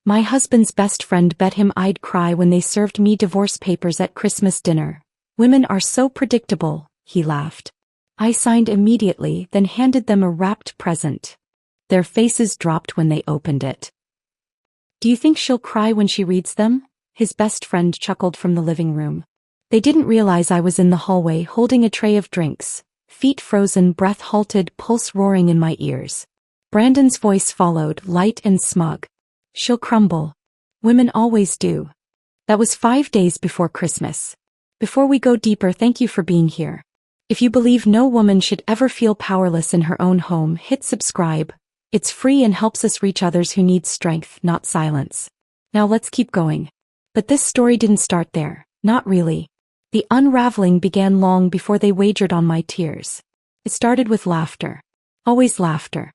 My husband's best friend bet him I'd cry when they served me divorce papers at Christmas dinner. Women are so predictable, he laughed. I signed immediately, then handed them a wrapped present. Their faces dropped when they opened it. Do you think she'll cry when she reads them? His best friend chuckled from the living room. They didn't realize I was in the hallway holding a tray of drinks, feet frozen, breath halted, pulse roaring in my ears. Brandon's voice followed, light and smug. She'll crumble. Women always do. That was 5 days before Christmas. Before we go deeper, thank you for being here. If you believe no woman should ever feel powerless in her own home, hit subscribe. It's free and helps us reach others who need strength, not silence. Now let's keep going. But this story didn't start there. Not really. The unraveling began long before they wagered on my tears. It started with laughter. Always laughter.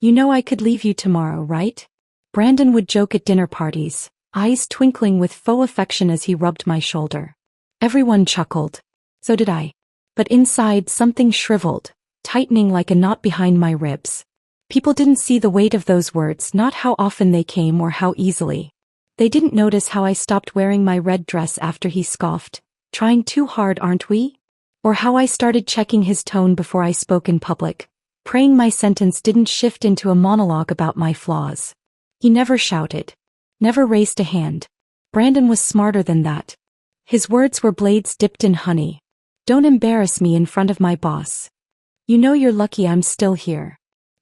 You know I could leave you tomorrow, right? Brandon would joke at dinner parties, eyes twinkling with faux affection as he rubbed my shoulder. Everyone chuckled. So did I. But inside something shriveled, tightening like a knot behind my ribs. People didn't see the weight of those words, not how often they came or how easily. They didn't notice how I stopped wearing my red dress after he scoffed, trying too hard, aren't we? Or how I started checking his tone before I spoke in public, praying my sentence didn't shift into a monologue about my flaws. He never shouted. Never raised a hand. Brandon was smarter than that. His words were blades dipped in honey. Don't embarrass me in front of my boss. You know you're lucky I'm still here.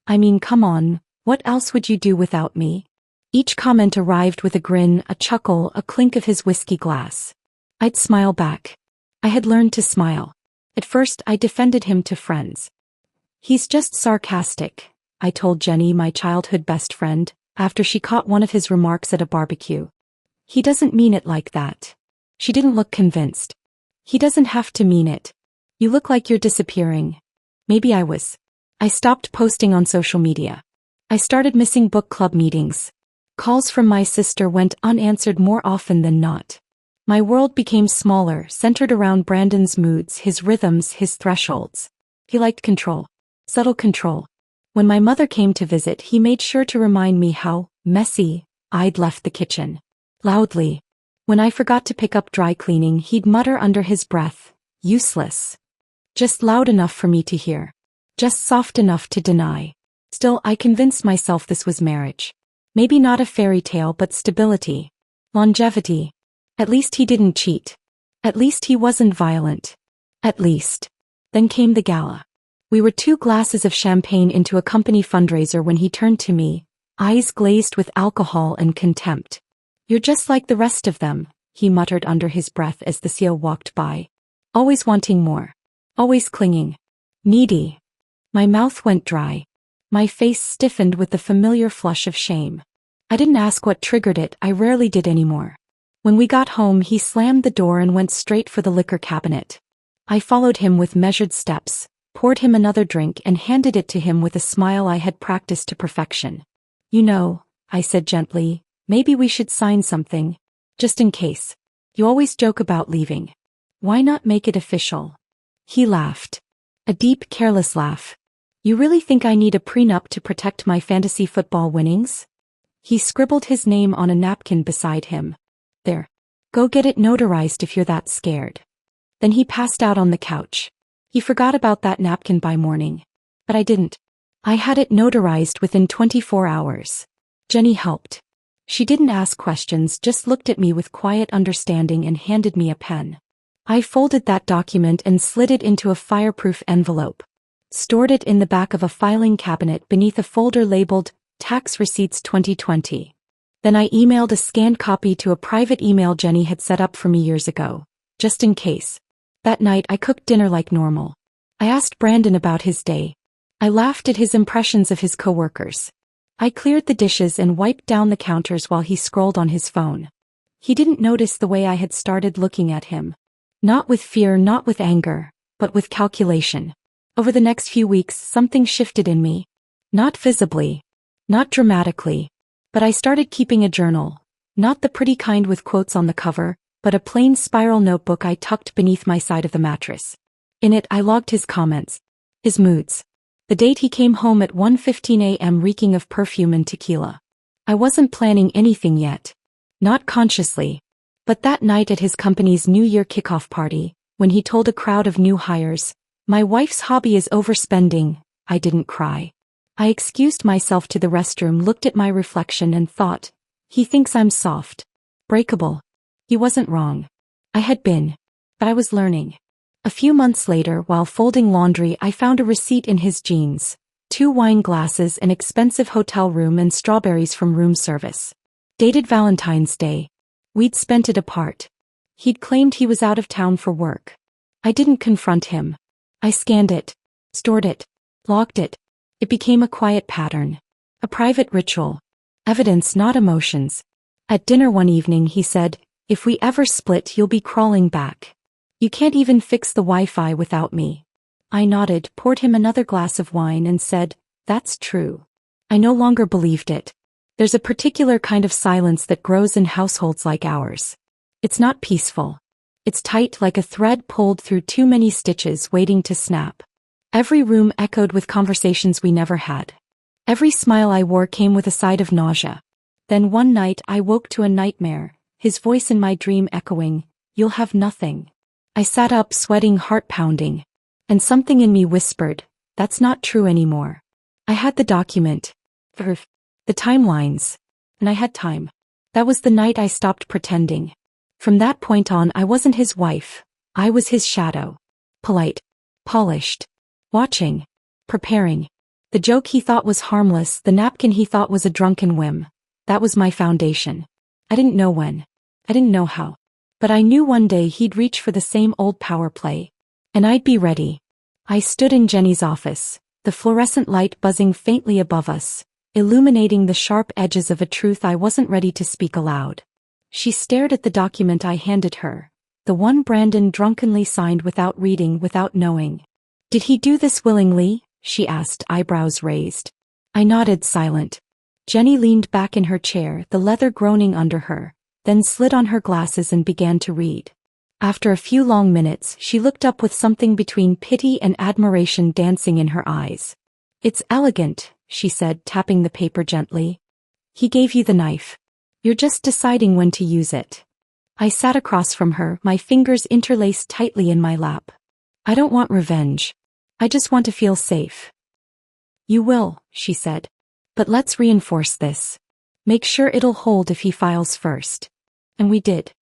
I mean, come on, what else would you do without me? Each comment arrived with a grin, a chuckle, a clink of his whiskey glass. I'd smile back. I had learned to smile. At first I defended him to friends. He's just sarcastic, I told Jenny, my childhood best friend, after she caught one of his remarks at a barbecue. He doesn't mean it like that. She didn't look convinced. He doesn't have to mean it. You look like you're disappearing. Maybe I was. I stopped posting on social media. I started missing book club meetings. Calls from my sister went unanswered more often than not. My world became smaller, centered around Brandon's moods, his rhythms, his thresholds. He liked control. Subtle control. When my mother came to visit, he made sure to remind me how messy I'd left the kitchen. Loudly. When I forgot to pick up dry cleaning, he'd mutter under his breath, useless. Just loud enough for me to hear. Just soft enough to deny. Still, I convinced myself this was marriage. Maybe not a fairy tale, but stability. Longevity. At least he didn't cheat. At least he wasn't violent. At least. Then came the gala. We were 2 glasses of champagne into a company fundraiser when he turned to me, eyes glazed with alcohol and contempt. You're just like the rest of them, he muttered under his breath as the CEO walked by. Always wanting more. Always clinging. Needy. My mouth went dry. My face stiffened with the familiar flush of shame. I didn't ask what triggered it, I rarely did anymore. When we got home, he slammed the door and went straight for the liquor cabinet. I followed him with measured steps, poured him another drink and handed it to him with a smile I had practiced to perfection. You know, I said gently, maybe we should sign something. Just in case. You always joke about leaving. Why not make it official? He laughed. A deep, careless laugh. You really think I need a prenup to protect my fantasy football winnings? He scribbled his name on a napkin beside him. There. Go get it notarized if you're that scared. Then he passed out on the couch. He forgot about that napkin by morning. But I didn't. I had it notarized within 24 hours. Jenny helped. She didn't ask questions, just looked at me with quiet understanding and handed me a pen. I folded that document and slid it into a fireproof envelope. Stored it in the back of a filing cabinet beneath a folder labeled Tax Receipts 2020. Then I emailed a scanned copy to a private email Jenny had set up for me years ago, just in case. That night I cooked dinner like normal. I asked Brandon about his day. I laughed at his impressions of his coworkers. I cleared the dishes and wiped down the counters while he scrolled on his phone. He didn't notice the way I had started looking at him. Not with fear, not with anger, but with calculation. Over the next few weeks, something shifted in me. Not visibly. Not dramatically. But I started keeping a journal. Not the pretty kind with quotes on the cover, but a plain spiral notebook I tucked beneath my side of the mattress. In it I logged his comments. His moods. The date he came home at 1:15 a.m. reeking of perfume and tequila. I wasn't planning anything yet. Not consciously. But that night at his company's New Year kickoff party, when he told a crowd of new hires, "My wife's hobby is overspending," I didn't cry. I excused myself to the restroom, looked at my reflection and thought, he thinks I'm soft. Breakable. He wasn't wrong. I had been. But I was learning. A few months later, while folding laundry, I found a receipt in his jeans. 2 wine glasses, an expensive hotel room, and strawberries from room service. Dated Valentine's Day. We'd spent it apart. He'd claimed he was out of town for work. I didn't confront him. I scanned it, stored it, logged it. It became a quiet pattern. A private ritual. Evidence, not emotions. At dinner one evening he said, "If we ever split, you'll be crawling back. You can't even fix the Wi-Fi without me." I nodded, poured him another glass of wine and said, "That's true." I no longer believed it. There's a particular kind of silence that grows in households like ours. It's not peaceful. It's tight, like a thread pulled through too many stitches waiting to snap. Every room echoed with conversations we never had. Every smile I wore came with a side of nausea. Then one night I woke to a nightmare, his voice in my dream echoing, "You'll have nothing." I sat up, sweating, heart pounding. And something in me whispered, "That's not true anymore." I had the document. The timelines. And I had time. That was the night I stopped pretending. From that point on, I wasn't his wife. I was his shadow. Polite. Polished. Watching. Preparing. The joke he thought was harmless, the napkin he thought was a drunken whim. That was my foundation. I didn't know when. I didn't know how. But I knew one day he'd reach for the same old power play. And I'd be ready. I stood in Jenny's office, the fluorescent light buzzing faintly above us, illuminating the sharp edges of a truth I wasn't ready to speak aloud. She stared at the document I handed her, the one Brandon drunkenly signed without reading, without knowing. "Did he do this willingly?" she asked, eyebrows raised. I nodded, silent. Jenny leaned back in her chair, the leather groaning under her, then slid on her glasses and began to read. After a few long minutes, she looked up with something between pity and admiration dancing in her eyes. "It's elegant," she said, tapping the paper gently. "He gave you the knife. You're just deciding when to use it." I sat across from her, my fingers interlaced tightly in my lap. "I don't want revenge. I just want to feel safe." "You will," she said. "But let's reinforce this. Make sure it'll hold if he files first." And we did.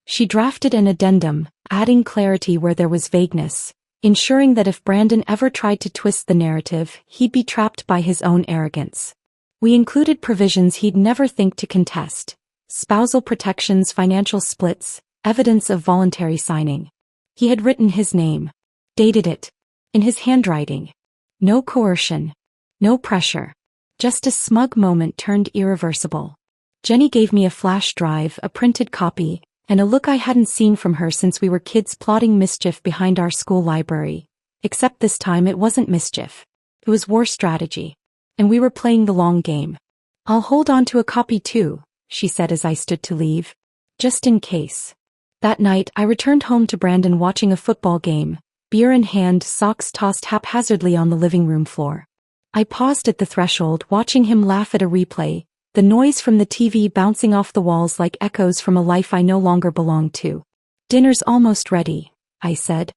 She drafted an addendum, adding clarity where there was vagueness, ensuring that if Brandon ever tried to twist the narrative, he'd be trapped by his own arrogance. We included provisions he'd never think to contest: spousal protections, financial splits, evidence of voluntary signing. He had written his name. Dated it. In his handwriting. No coercion. No pressure. Just a smug moment turned irreversible. Jenny gave me a flash drive, a printed copy, and a look I hadn't seen from her since we were kids plotting mischief behind our school library. Except this time it wasn't mischief. It was war strategy. And we were playing the long game. "I'll hold on to a copy too," she said as I stood to leave. "Just in case." That night I returned home to Brandon watching a football game, beer in hand, socks tossed haphazardly on the living room floor. I paused at the threshold, watching him laugh at a replay, the noise from the TV bouncing off the walls like echoes from a life I no longer belonged to. "Dinner's almost ready," I said.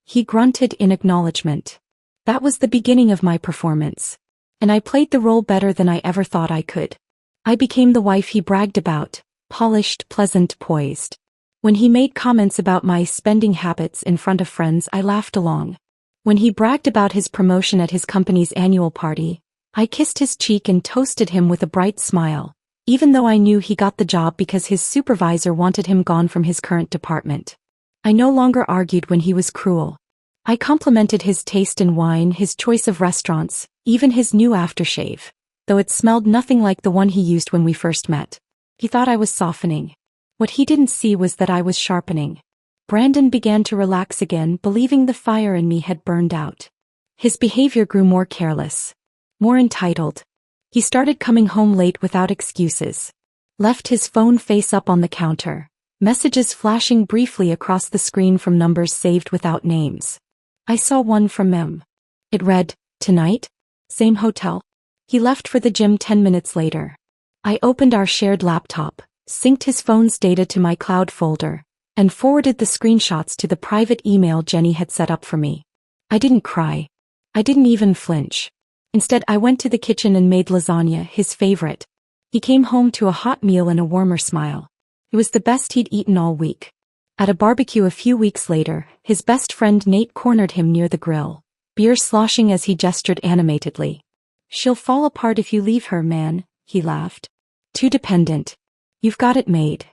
He grunted in acknowledgement. That was the beginning of my performance. And I played the role better than I ever thought I could. I became the wife he bragged about, polished, pleasant, poised. When he made comments about my spending habits in front of friends, I laughed along. When he bragged about his promotion at his company's annual party, I kissed his cheek and toasted him with a bright smile, even though I knew he got the job because his supervisor wanted him gone from his current department. I no longer argued when he was cruel. I complimented his taste in wine, his choice of restaurants, even his new aftershave, though it smelled nothing like the one he used when we first met. He thought I was softening. What he didn't see was that I was sharpening. Brandon began to relax again, believing the fire in me had burned out. His behavior grew more careless. More entitled. He started coming home late without excuses. Left his phone face up on the counter, messages flashing briefly across the screen from numbers saved without names. I saw one from Mem. It read, "Tonight? Same hotel?" He left for the gym 10 minutes later. I opened our shared laptop, synced his phone's data to my cloud folder, and forwarded the screenshots to the private email Jenny had set up for me. I didn't cry. I didn't even flinch. Instead, I went to the kitchen and made lasagna, his favorite. He came home to a hot meal and a warmer smile. It was the best he'd eaten all week. At a barbecue a few weeks later, his best friend Nate cornered him near the grill, beer sloshing as he gestured animatedly. "She'll fall apart if you leave her, man," he laughed. "Too dependent. You've got it made."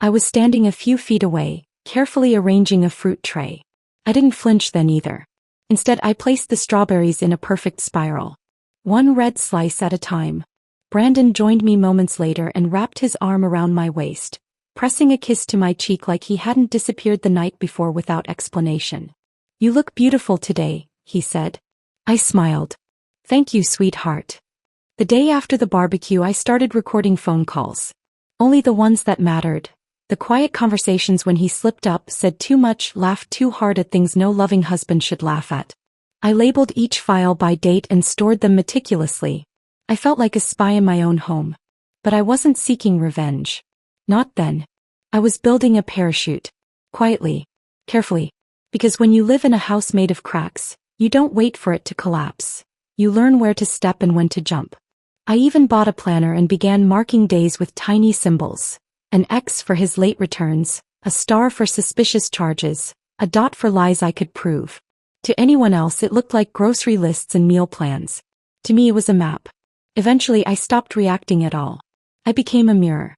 I was standing a few feet away, carefully arranging a fruit tray. I didn't flinch then either. Instead, I placed the strawberries in a perfect spiral, one red slice at a time. Brandon joined me moments later and wrapped his arm around my waist, pressing a kiss to my cheek like he hadn't disappeared the night before without explanation. "You look beautiful today," he said. I smiled. "Thank you, sweetheart." The day after the barbecue, I started recording phone calls. Only the ones that mattered. The quiet conversations when he slipped up, said too much, laughed too hard at things no loving husband should laugh at. I labeled each file by date and stored them meticulously. I felt like a spy in my own home. But I wasn't seeking revenge. Not then. I was building a parachute. Quietly. Carefully. Because when you live in a house made of cracks, you don't wait for it to collapse. You learn where to step and when to jump. I even bought a planner and began marking days with tiny symbols. An X for his late returns, a star for suspicious charges, a dot for lies I could prove. To anyone else it looked like grocery lists and meal plans. To me it was a map. Eventually I stopped reacting at all. I became a mirror.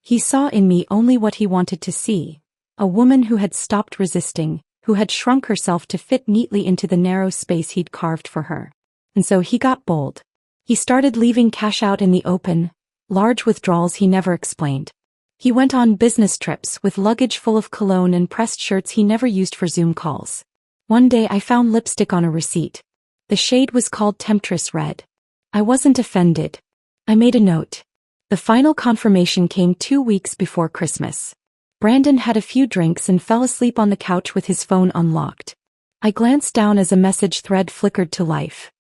He saw in me only what he wanted to see. A woman who had stopped resisting, who had shrunk herself to fit neatly into the narrow space he'd carved for her. And so he got bold. He started leaving cash out in the open, large withdrawals he never explained. He went on business trips with luggage full of cologne and pressed shirts he never used for Zoom calls. One day I found lipstick on a receipt. The shade was called Temptress Red. I wasn't offended. I made a note. The final confirmation came 2 weeks before Christmas. Brandon had a few drinks and fell asleep on the couch with his phone unlocked. I glanced down as a message thread flickered to life.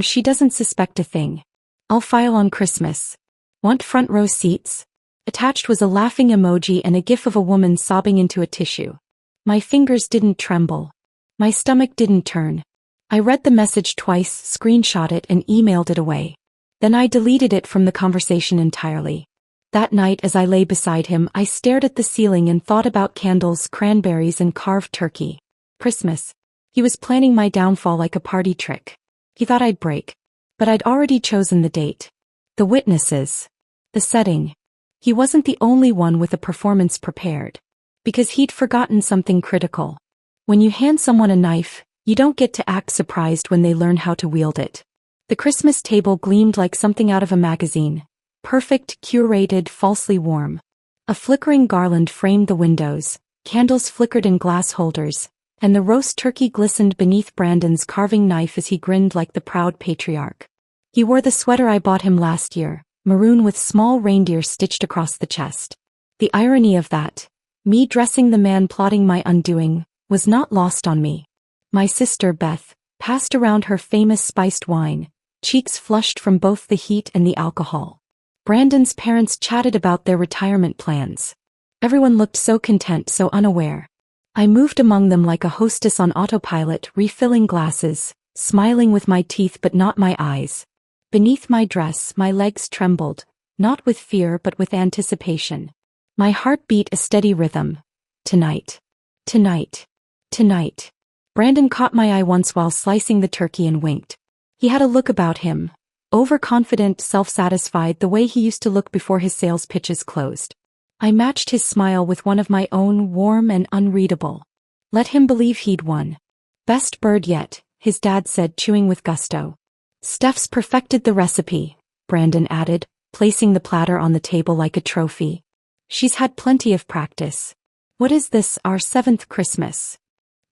She doesn't suspect a thing. I'll file on Christmas. Want front row seats? Attached was a laughing emoji and a gif of a woman sobbing into a tissue. My fingers didn't tremble. My stomach didn't turn. I read the message twice, screenshot it and emailed it away. Then I deleted it from the conversation entirely. That night as I lay beside him, I stared at the ceiling and thought about candles, cranberries and carved turkey. Christmas. He was planning my downfall like a party trick. He thought I'd break. But I'd already chosen the date. The witnesses. The setting. He wasn't the only one with a performance prepared. Because he'd forgotten something critical. When you hand someone a knife, you don't get to act surprised when they learn how to wield it. The Christmas table gleamed like something out of a magazine. Perfect, curated, falsely warm. A flickering garland framed the windows, candles flickered in glass holders, and the roast turkey glistened beneath Brandon's carving knife as he grinned like the proud patriarch. He wore the sweater I bought him last year, maroon with small reindeer stitched across the chest. The irony of that, me dressing the man plotting my undoing, was not lost on me. My sister Beth passed around her famous spiced wine, cheeks flushed from both the heat and the alcohol. Brandon's parents chatted about their retirement plans. Everyone looked so content, so unaware. I moved among them like a hostess on autopilot, refilling glasses, smiling with my teeth but not my eyes. Beneath my dress, my legs trembled, not with fear but with anticipation. My heart beat a steady rhythm. Tonight. Tonight. Tonight. Brandon caught my eye once while slicing the turkey and winked. He had a look about him. Overconfident, self-satisfied, the way he used to look before his sales pitches closed. I matched his smile with one of my own, warm and unreadable. Let him believe he'd won. Best bird yet, his dad said, chewing with gusto. Steph's perfected the recipe, Brandon added, placing the platter on the table like a trophy. She's had plenty of practice. What is this, our 7th Christmas?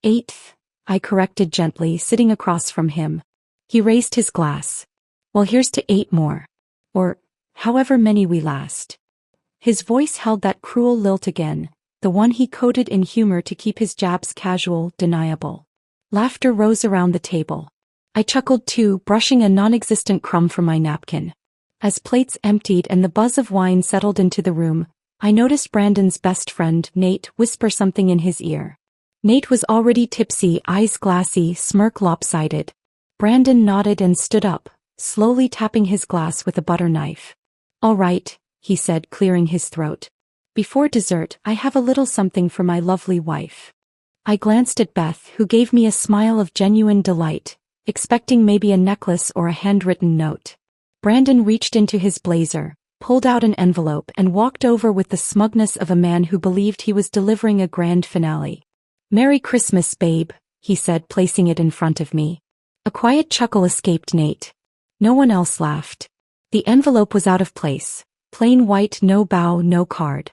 8th, I corrected gently, sitting across from him. He raised his glass. Well, here's to 8 more. Or, however many we last. His voice held that cruel lilt again, the one he coded in humor to keep his jabs casual, deniable. Laughter rose around the table. I chuckled too, brushing a non-existent crumb from my napkin. As plates emptied and the buzz of wine settled into the room, I noticed Brandon's best friend, Nate, whisper something in his ear. Nate was already tipsy, eyes glassy, smirk lopsided. Brandon nodded and stood up, slowly tapping his glass with a butter knife. "All right," he said, clearing his throat. "Before dessert, I have a little something for my lovely wife." I glanced at Beth, who gave me a smile of genuine delight, expecting maybe a necklace or a handwritten note. Brandon reached into his blazer, pulled out an envelope and walked over with the smugness of a man who believed he was delivering a grand finale. "Merry Christmas, babe," he said, placing it in front of me. A quiet chuckle escaped Nate. No one else laughed. The envelope was out of place, plain white, no bow, no card.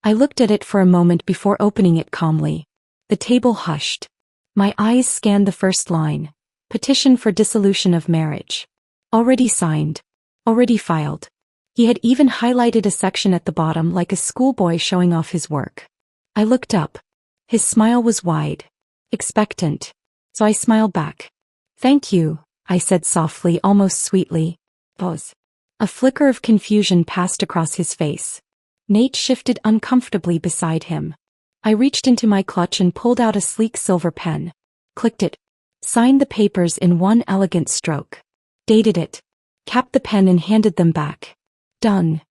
I looked at it for a moment before opening it calmly. The table hushed. My eyes scanned the first line. Petition for dissolution of marriage. Already signed. Already filed. He had even highlighted a section at the bottom like a schoolboy showing off his work. I looked up. His smile was wide. Expectant. So I smiled back. "Thank you," I said softly, almost sweetly. Pause. A flicker of confusion passed across his face. Nate shifted uncomfortably beside him. I reached into my clutch and pulled out a sleek silver pen. Clicked it. Signed the papers in one elegant stroke. Dated it. Capped the pen and handed them back. Done.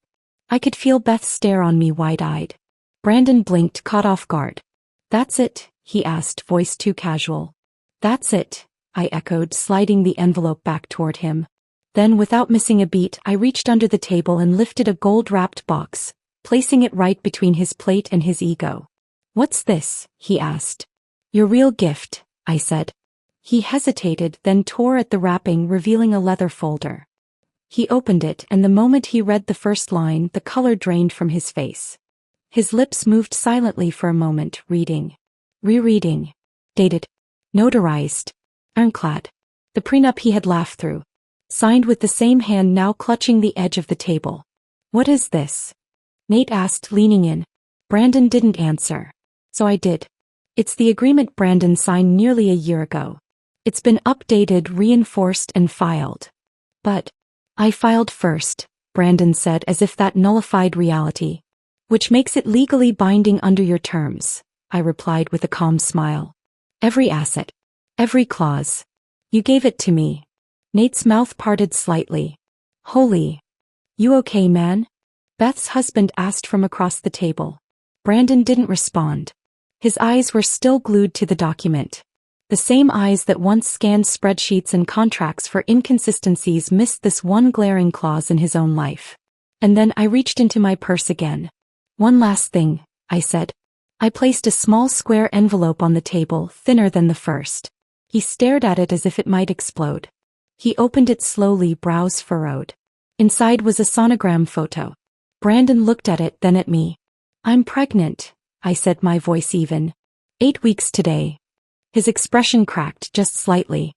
I could feel Beth stare on me wide-eyed. Brandon blinked, caught off guard. "That's it?" he asked, voice too casual. "That's it," I echoed, sliding the envelope back toward him. Then, without missing a beat, I reached under the table and lifted a gold-wrapped box, placing it right between his plate and his ego. "What's this?" he asked. "Your real gift," I said. He hesitated, then tore at the wrapping, revealing a leather folder. He opened it, and the moment he read the first line, the color drained from his face. His lips moved silently for a moment, reading. Rereading. Dated. Notarized. Ironclad. The prenup he had laughed through. Signed with the same hand now clutching the edge of the table. "What is this?" Nate asked, leaning in. Brandon didn't answer. So I did. "It's the agreement Brandon signed nearly a year ago. It's been updated, reinforced, and filed." "But I filed first," Brandon said, as if that nullified reality. "Which makes it legally binding under your terms," I replied with a calm smile. "Every asset. Every clause. You gave it to me." Nate's mouth parted slightly. "Holy. You okay, man?" Beth's husband asked from across the table. Brandon didn't respond. His eyes were still glued to the document. The same eyes that once scanned spreadsheets and contracts for inconsistencies missed this one glaring clause in his own life. And then I reached into my purse again. "One last thing," I said. I placed a small square envelope on the table, thinner than the first. He stared at it as if it might explode. He opened it slowly, brows furrowed. Inside was a sonogram photo. Brandon looked at it, then at me. "I'm pregnant," I said, my voice even. 8 weeks today." His expression cracked just slightly.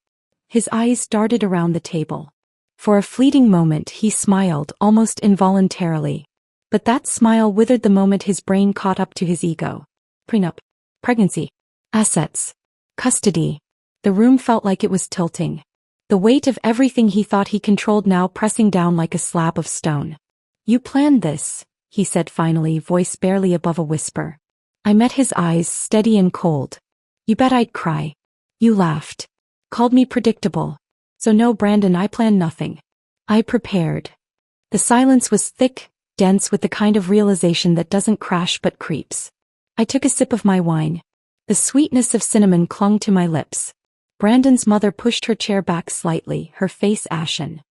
His eyes darted around the table. For a fleeting moment he smiled, almost involuntarily. But that smile withered the moment his brain caught up to his ego. Prenup. Pregnancy. Assets. Custody. The room felt like it was tilting. The weight of everything he thought he controlled now pressing down like a slab of stone. "You planned this," he said finally, voice barely above a whisper. I met his eyes, steady and cold. "You bet I'd cry." "You laughed. Called me predictable." "So no, Brandon, I planned nothing. I prepared." The silence was thick, dense with the kind of realization that doesn't crash but creeps. I took a sip of my wine. The sweetness of cinnamon clung to my lips. Brandon's mother pushed her chair back slightly, her face ashen.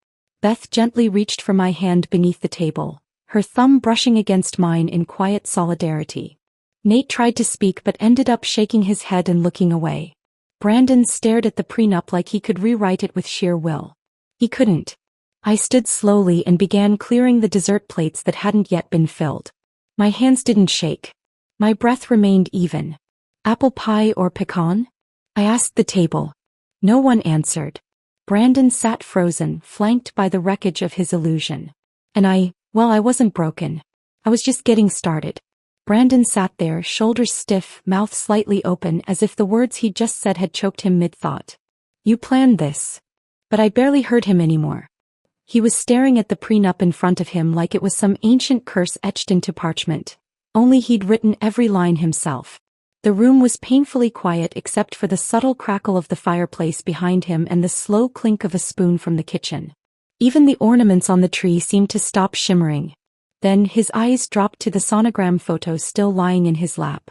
Beth gently reached for my hand beneath the table, her thumb brushing against mine in quiet solidarity. Nate tried to speak but ended up shaking his head and looking away. Brandon stared at the prenup like he could rewrite it with sheer will. He couldn't. I stood slowly and began clearing the dessert plates that hadn't yet been filled. My hands didn't shake. My breath remained even. "Apple pie or pecan?" I asked the table. No one answered. Brandon sat frozen, flanked by the wreckage of his illusion. And I wasn't broken. I was just getting started. Brandon sat there, shoulders stiff, mouth slightly open, as if the words he'd just said had choked him mid-thought. "You planned this." But I barely heard him anymore. He was staring at the prenup in front of him like it was some ancient curse etched into parchment. Only he'd written every line himself. The room was painfully quiet except for the subtle crackle of the fireplace behind him and the slow clink of a spoon from the kitchen. Even the ornaments on the tree seemed to stop shimmering. Then his eyes dropped to the sonogram photo still lying in his lap.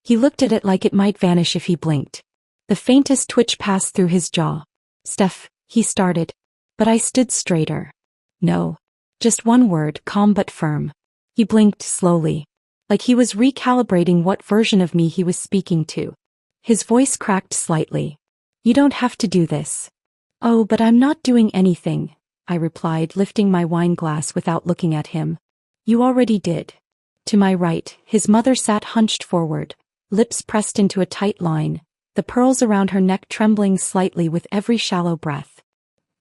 He looked at it like it might vanish if he blinked. The faintest twitch passed through his jaw. "Steph," he started. But I stood straighter. "No." Just one word, calm but firm. He blinked slowly, like he was recalibrating what version of me he was speaking to. His voice cracked slightly. "You don't have to do this." "Oh, but I'm not doing anything," I replied, lifting my wine glass without looking at him. "You already did." To my right, his mother sat hunched forward, lips pressed into a tight line, the pearls around her neck trembling slightly with every shallow breath.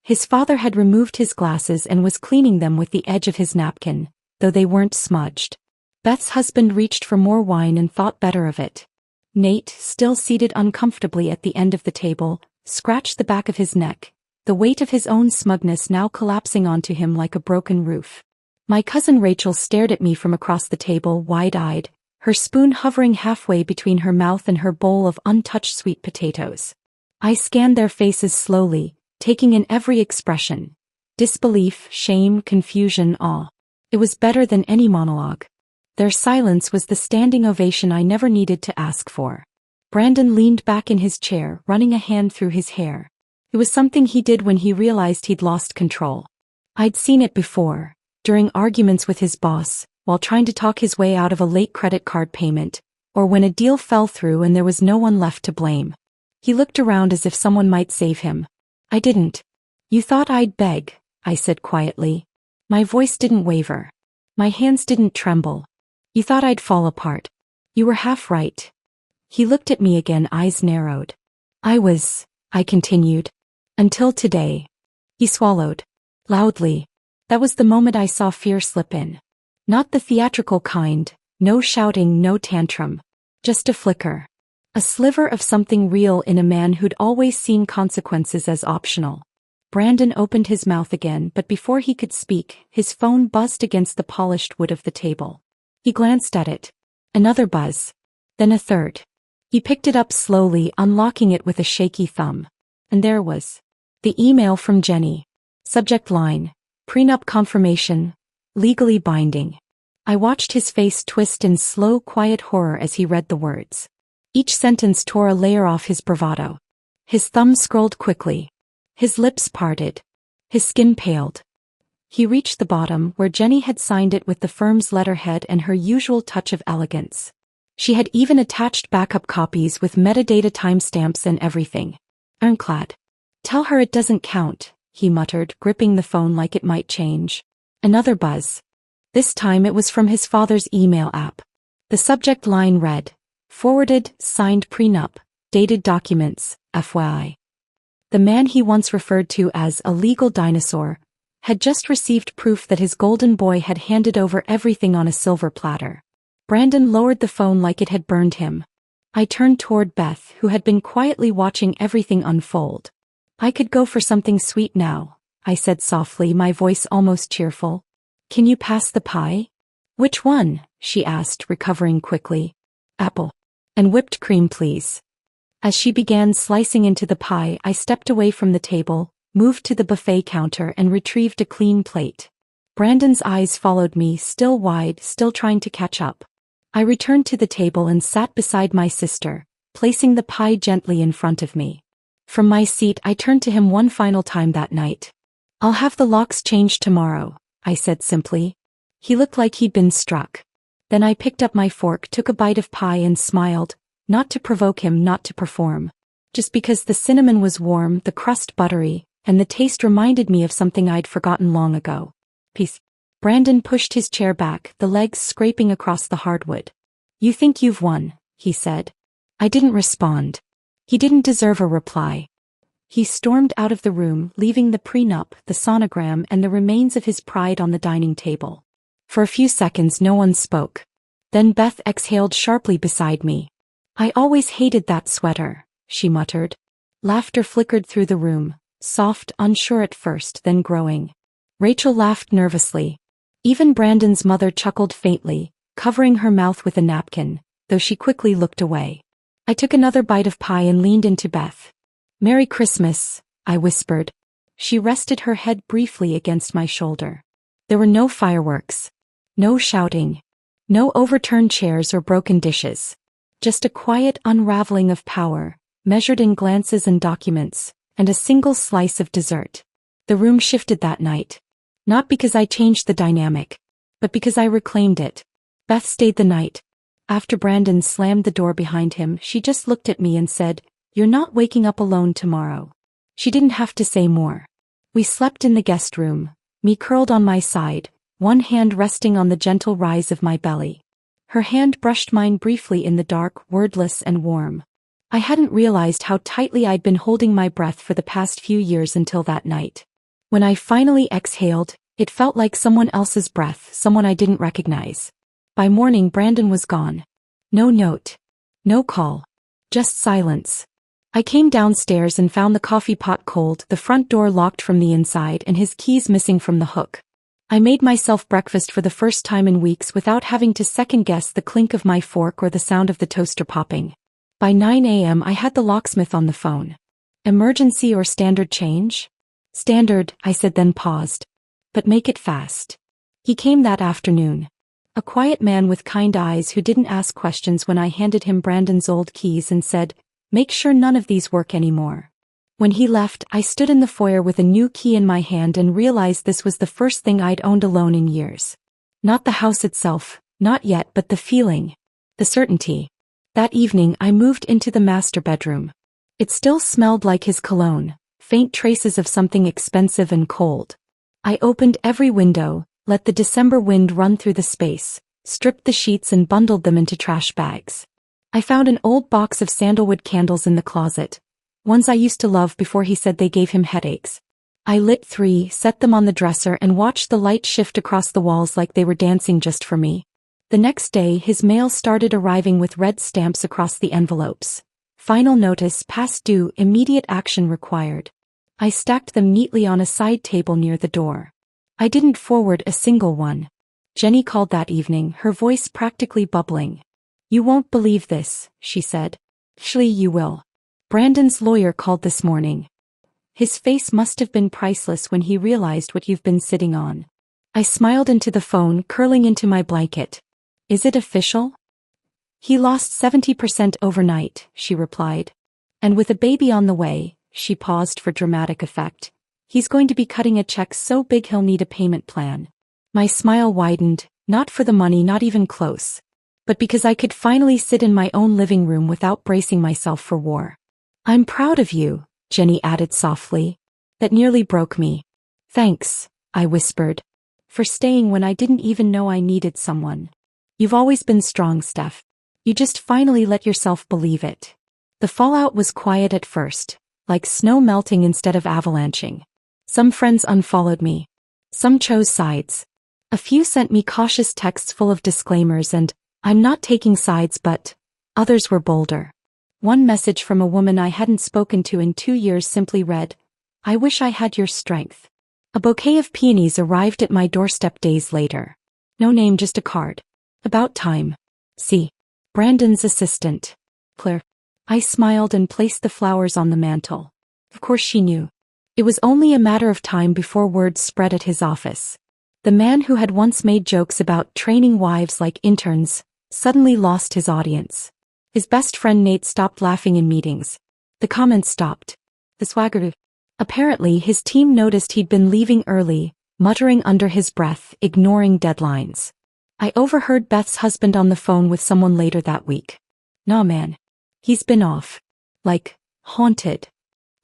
His father had removed his glasses and was cleaning them with the edge of his napkin, though they weren't smudged. Beth's husband reached for more wine and thought better of it. Nate, still seated uncomfortably at the end of the table, scratched the back of his neck, the weight of his own smugness now collapsing onto him like a broken roof. My cousin Rachel stared at me from across the table, wide-eyed, her spoon hovering halfway between her mouth and her bowl of untouched sweet potatoes. I scanned their faces slowly, taking in every expression. Disbelief, shame, confusion, awe. It was better than any monologue. Their silence was the standing ovation I never needed to ask for. Brandon leaned back in his chair, running a hand through his hair. It was something he did when he realized he'd lost control. I'd seen it before, during arguments with his boss, while trying to talk his way out of a late credit card payment, or when a deal fell through and there was no one left to blame. He looked around as if someone might save him. I didn't. "You thought I'd beg," I said quietly. My voice didn't waver. My hands didn't tremble. "You thought I'd fall apart. You were half right." He looked at me again, eyes narrowed. I continued. "Until today." He swallowed. Loudly. That was the moment I saw fear slip in. Not the theatrical kind, no shouting, no tantrum. Just a flicker. A sliver of something real in a man who'd always seen consequences as optional. Brandon opened his mouth again, but before he could speak, his phone buzzed against the polished wood of the table. He glanced at it. Another buzz. Then a third. He picked it up slowly, unlocking it with a shaky thumb. And there was the email from Jenny. Subject line: prenup confirmation, legally binding. I watched his face twist in slow, quiet horror as he read the words. Each sentence tore a layer off his bravado. His thumb scrolled quickly. His lips parted. His skin paled. He reached the bottom, where Jenny had signed it with the firm's letterhead and her usual touch of elegance. She had even attached backup copies with metadata timestamps and everything. Ironclad. "Tell her it doesn't count," he muttered, gripping the phone like it might change. Another buzz. This time it was from his father's email app. The subject line read, "Forwarded, signed prenup, dated documents, FYI." The man he once referred to as a legal dinosaur had just received proof that his golden boy had handed over everything on a silver platter. Brandon lowered the phone like it had burned him. I turned toward Beth, who had been quietly watching everything unfold. "I could go for something sweet now," I said softly, my voice almost cheerful. "Can you pass the pie?" "Which one?" she asked, recovering quickly. "Apple. And whipped cream, please." As she began slicing into the pie, I stepped away from the table, moved to the buffet counter and retrieved a clean plate. Brandon's eyes followed me, still wide, still trying to catch up. I returned to the table and sat beside my sister, placing the pie gently in front of me. From my seat I turned to him one final time that night. "I'll have the locks changed tomorrow," I said simply. He looked like he'd been struck. Then I picked up my fork, took a bite of pie and smiled, not to provoke him, not to perform. Just because the cinnamon was warm, the crust buttery, and the taste reminded me of something I'd forgotten long ago. "Peace." Brandon pushed his chair back, the legs scraping across the hardwood. "You think you've won," he said. I didn't respond. He didn't deserve a reply. He stormed out of the room, leaving the prenup, the sonogram, and the remains of his pride on the dining table. For a few seconds no one spoke. Then Beth exhaled sharply beside me. "I always hated that sweater," she muttered. Laughter flickered through the room, soft, unsure at first, then growing. Rachel laughed nervously. Even Brandon's mother chuckled faintly, covering her mouth with a napkin, though she quickly looked away. I took another bite of pie and leaned into Beth. "Merry Christmas," I whispered. She rested her head briefly against my shoulder. There were no fireworks. No shouting. No overturned chairs or broken dishes. Just a quiet unraveling of power, measured in glances and documents, and a single slice of dessert. The room shifted that night. Not because I changed the dynamic, but because I reclaimed it. Beth stayed the night. After Brandon slammed the door behind him, she just looked at me and said, "You're not waking up alone tomorrow." She didn't have to say more. We slept in the guest room, me curled on my side, one hand resting on the gentle rise of my belly. Her hand brushed mine briefly in the dark, wordless and warm. I hadn't realized how tightly I'd been holding my breath for the past few years until that night. When I finally exhaled, it felt like someone else's breath, someone I didn't recognize. By morning, Brandon was gone. No note. No call. Just silence. I came downstairs and found the coffee pot cold, the front door locked from the inside, and his keys missing from the hook. I made myself breakfast for the first time in weeks without having to second-guess the clink of my fork or the sound of the toaster popping. By 9 a.m. I had the locksmith on the phone. "Emergency or standard change?" "Standard," I said, then paused. "But make it fast." He came that afternoon. A quiet man with kind eyes who didn't ask questions when I handed him Brandon's old keys and said, "Make sure none of these work anymore." When he left, I stood in the foyer with a new key in my hand and realized this was the first thing I'd owned alone in years. Not the house itself, not yet, but the feeling. The certainty. That evening I moved into the master bedroom. It still smelled like his cologne, faint traces of something expensive and cold. I opened every window, let the December wind run through the space, stripped the sheets and bundled them into trash bags. I found an old box of sandalwood candles in the closet, ones I used to love before he said they gave him headaches. I lit 3, set them on the dresser and watched the light shift across the walls like they were dancing just for me. The next day his mail started arriving with red stamps across the envelopes. Final notice, past due, immediate action required. I stacked them neatly on a side table near the door. I didn't forward a single one. Jenny called that evening, her voice practically bubbling. "You won't believe this," she said. "Actually, you will. Brandon's lawyer called this morning. His face must have been priceless when he realized what you've been sitting on." I smiled into the phone, curling into my blanket. "Is it official?" "He lost 70% overnight," she replied. "And with a baby on the way," she paused for dramatic effect, "he's going to be cutting a check so big he'll need a payment plan." My smile widened, not for the money, not even close, but because I could finally sit in my own living room without bracing myself for war. "I'm proud of you," Jenny added softly. That nearly broke me. "Thanks," I whispered, "for staying when I didn't even know I needed someone. You've always been strong, Steph. You just finally let yourself believe it." The fallout was quiet at first, like snow melting instead of avalanching. Some friends unfollowed me. Some chose sides. A few sent me cautious texts full of disclaimers and, "I'm not taking sides," but others were bolder. One message from a woman I hadn't spoken to in 2 years simply read, "I wish I had your strength." A bouquet of peonies arrived at my doorstep days later. No name, just a card. About time. C. Brandon's assistant. Claire. I smiled and placed the flowers on the mantel. Of course she knew. It was only a matter of time before word spread at his office. The man who had once made jokes about training wives like interns suddenly lost his audience. His best friend Nate stopped laughing in meetings. The comments stopped. The swagger. Apparently his team noticed he'd been leaving early, muttering under his breath, ignoring deadlines. I overheard Beth's husband on the phone with someone later that week. "Nah man. He's been off. Like, haunted.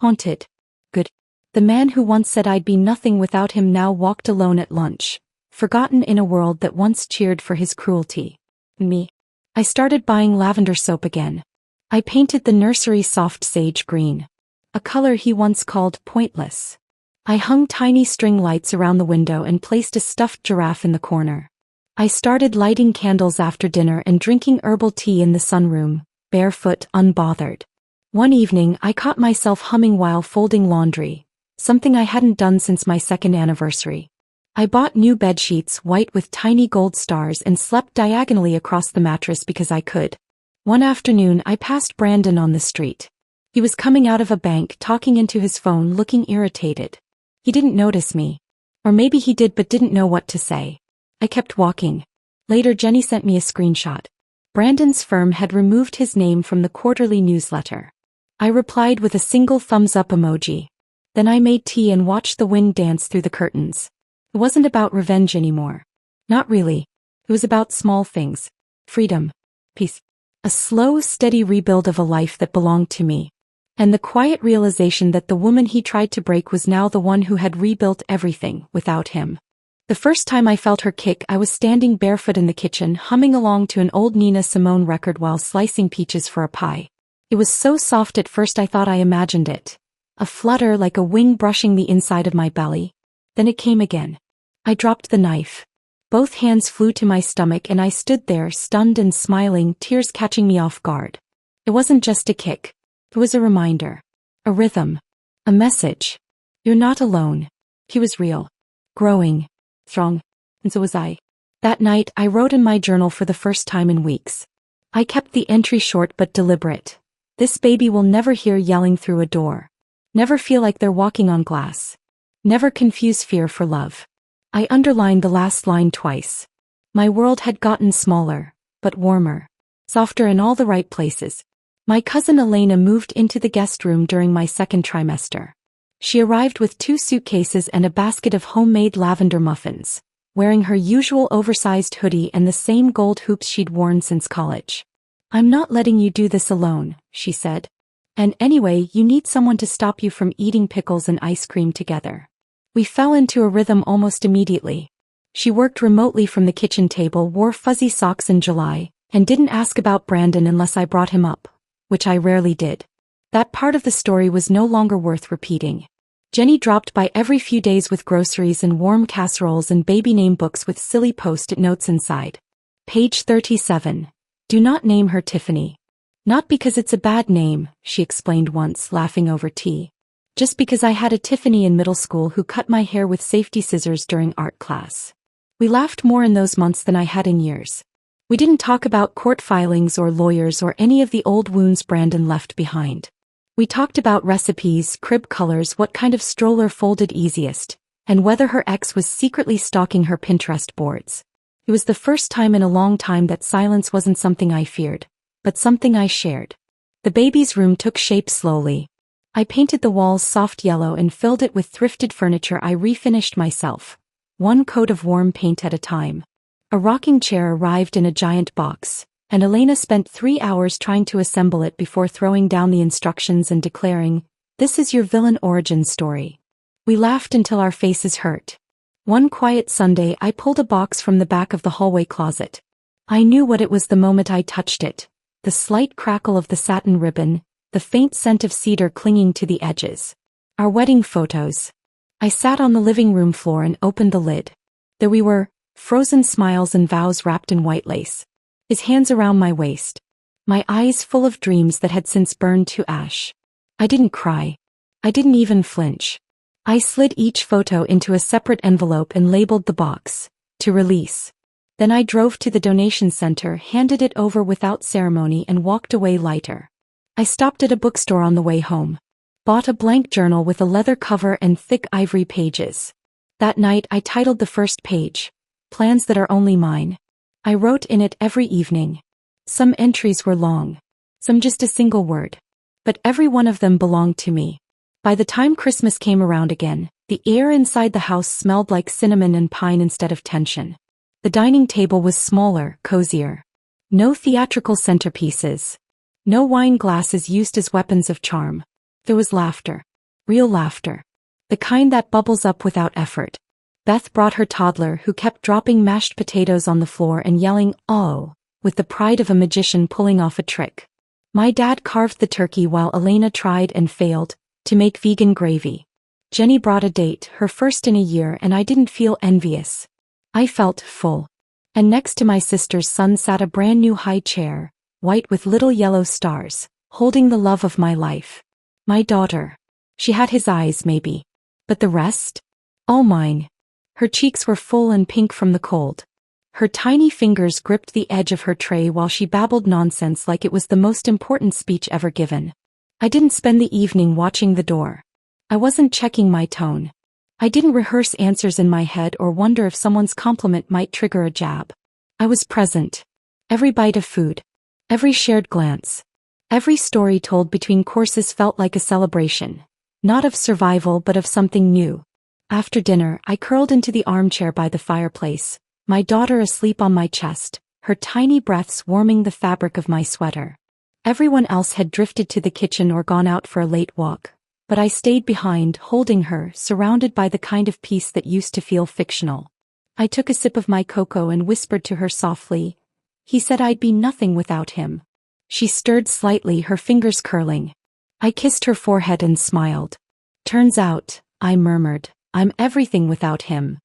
Haunted. Good." The man who once said I'd be nothing without him now walked alone at lunch, forgotten in a world that once cheered for his cruelty. Me. I started buying lavender soap again. I painted the nursery soft sage green, a color he once called pointless. I hung tiny string lights around the window and placed a stuffed giraffe in the corner. I started lighting candles after dinner and drinking herbal tea in the sunroom, barefoot, unbothered. One evening I caught myself humming while folding laundry, something I hadn't done since my second anniversary. I bought new bedsheets, white with tiny gold stars, and slept diagonally across the mattress because I could. One afternoon I passed Brandon on the street. He was coming out of a bank, talking into his phone, looking irritated. He didn't notice me. Or maybe he did but didn't know what to say. I kept walking. Later Jenny sent me a screenshot. Brandon's firm had removed his name from the quarterly newsletter. I replied with a single thumbs up emoji. Then I made tea and watched the wind dance through the curtains. It wasn't about revenge anymore. Not really. It was about small things. Freedom. Peace. A slow, steady rebuild of a life that belonged to me. And the quiet realization that the woman he tried to break was now the one who had rebuilt everything without him. The first time I felt her kick, I was standing barefoot in the kitchen, humming along to an old Nina Simone record while slicing peaches for a pie. It was so soft at first I thought I imagined it. A flutter like a wing brushing the inside of my belly. Then it came again. I dropped the knife. Both hands flew to my stomach and I stood there, stunned and smiling, tears catching me off guard. It wasn't just a kick. It was a reminder. A rhythm. A message. You're not alone. He was real. Growing. Strong. And so was I. That night, I wrote in my journal for the first time in weeks. I kept the entry short but deliberate. This baby will never hear yelling through a door. Never feel like they're walking on glass. Never confuse fear for love. I underlined the last line twice. My world had gotten smaller, but warmer. Softer in all the right places. My cousin Elena moved into the guest room during my second trimester. She arrived with 2 suitcases and a basket of homemade lavender muffins, wearing her usual oversized hoodie and the same gold hoops she'd worn since college. "I'm not letting you do this alone," she said. "And anyway, you need someone to stop you from eating pickles and ice cream together." We fell into a rhythm almost immediately. She worked remotely from the kitchen table, wore fuzzy socks in July, and didn't ask about Brandon unless I brought him up, which I rarely did. That part of the story was no longer worth repeating. Jenny dropped by every few days with groceries and warm casseroles and baby name books with silly post-it notes inside. Page 37. Do not name her Tiffany. Not because it's a bad name, she explained once, laughing over tea. Just because I had a Tiffany in middle school who cut my hair with safety scissors during art class. We laughed more in those months than I had in years. We didn't talk about court filings or lawyers or any of the old wounds Brandon left behind. We talked about recipes, crib colors, what kind of stroller folded easiest, and whether her ex was secretly stalking her Pinterest boards. It was the first time in a long time that silence wasn't something I feared, but something I shared. The baby's room took shape slowly. I painted the walls soft yellow and filled it with thrifted furniture I refinished myself, one coat of warm paint at a time. A rocking chair arrived in a giant box, and Elena spent 3 hours trying to assemble it before throwing down the instructions and declaring, "This is your villain origin story." We laughed until our faces hurt. One quiet Sunday I pulled a box from the back of the hallway closet. I knew what it was the moment I touched it. The slight crackle of the satin ribbon, the faint scent of cedar clinging to the edges. Our wedding photos. I sat on the living room floor and opened the lid. There we were, frozen smiles and vows wrapped in white lace. His hands around my waist. My eyes full of dreams that had since burned to ash. I didn't cry. I didn't even flinch. I slid each photo into a separate envelope and labeled the box, "To release." Then I drove to the donation center, handed it over without ceremony and walked away lighter. I stopped at a bookstore on the way home. Bought a blank journal with a leather cover and thick ivory pages. That night I titled the first page, "Plans That Are Only Mine." I wrote in it every evening. Some entries were long. Some just a single word. But every one of them belonged to me. By the time Christmas came around again, the air inside the house smelled like cinnamon and pine instead of tension. The dining table was smaller, cozier. No theatrical centerpieces. No wine glasses used as weapons of charm. There was laughter. Real laughter. The kind that bubbles up without effort. Beth brought her toddler who kept dropping mashed potatoes on the floor and yelling, "Oh," with the pride of a magician pulling off a trick. My dad carved the turkey while Elena tried and failed to make vegan gravy. Jenny brought a date, her first in a year, and I didn't feel envious. I felt full. And next to my sister's son sat a brand new high chair, white with little yellow stars, holding the love of my life. My daughter. She had his eyes maybe. But the rest? All mine. Her cheeks were full and pink from the cold. Her tiny fingers gripped the edge of her tray while she babbled nonsense like it was the most important speech ever given. I didn't spend the evening watching the door. I wasn't checking my tone. I didn't rehearse answers in my head or wonder if someone's compliment might trigger a jab. I was present. Every bite of food. Every shared glance. Every story told between courses felt like a celebration. Not of survival but of something new. After dinner, I curled into the armchair by the fireplace, my daughter asleep on my chest, her tiny breaths warming the fabric of my sweater. Everyone else had drifted to the kitchen or gone out for a late walk, but I stayed behind, holding her, surrounded by the kind of peace that used to feel fictional. I took a sip of my cocoa and whispered to her softly, "He said I'd be nothing without him." She stirred slightly, her fingers curling. I kissed her forehead and smiled. "Turns out," I murmured, "I'm everything without him."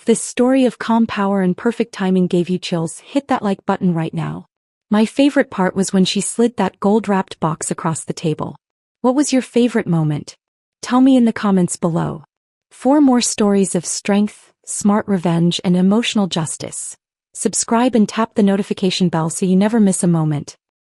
This story of calm power and perfect timing gave you chills. Hit that like button right now. My favorite part was when she slid that gold-wrapped box across the table. What was your favorite moment? Tell me in the comments below. For more stories of strength, smart revenge, and emotional justice, subscribe and tap the notification bell so you never miss a moment.